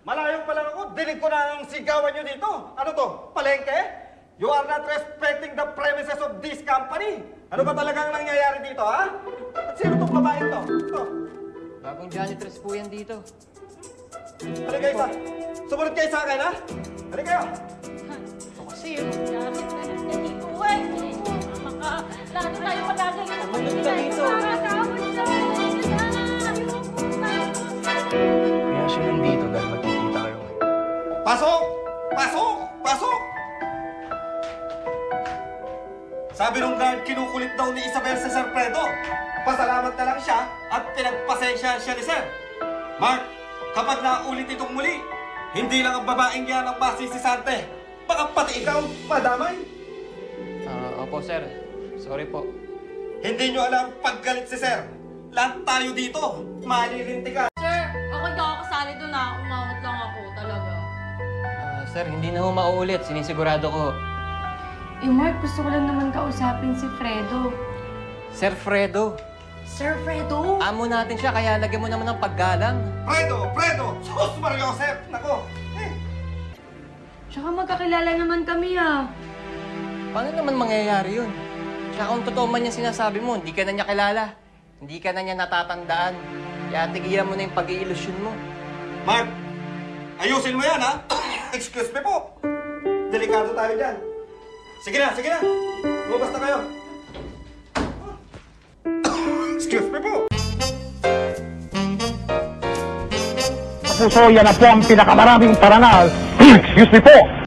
Malayo pa lang ako, dinig ko na ang sigawan nyo dito. Ano to? Palengke? You are not respecting the premises of this company. Ano ba talagang nangyayari dito, ha? At sino itong babaeng to? Ito. Bagong janitress po yan dito. Halika kayo sa... Sumunod kayo sa akin, ha? Halika kayo. Ito kasi yun. Janitress na dito, eh. Lalo tayo palagi. Sumunod ka dito. Kaya siya nandito dahil magkikita kayo ngayon. Pasok! Pasok! Pasok! Sabi nung guard, kinukulit daw ni Isabel si Sir Fredo. Pasalamat na lang siya at pinagpasensya siya ni Sir. Mark, kapag naulit itong muli, hindi lang ang babaeng yan ang masisisante. Baka pati ikaw, madamay. Opo, sir. Sorry po. Hindi nyo alam paggalit si Sir. Lahat tayo dito, malilintikan. Sir, ako hindi ako kasali doon na. Umawat lang ako talaga. Sir, hindi na ho mauulit. Sinisigurado ko. Eh, Mark, gusto ko lang naman kausapin si Fredo. Sir Fredo. Sir Fredo? Amo natin siya, kaya lagyan mo naman ng paggalang. Fredo! Fredo! Sus, Mario Joseph! Nako! Tsaka magkakilala naman kami, ah. Paano naman mangyayari yun? Tsaka kung totoo man yung sinasabi mo, hindi ka na niya kilala. Hindi ka na niya natatandaan. Kaya tigilan mo na yung pag-iilusyon mo. Mark, ayusin mo yan, ha? Excuse me po. Delikado tayo dyan. Sige na, sige na. Lumabas na kayo. Excuse me po. Sa puso, yan na po ang pinakamaraming parangal. Excuse me po.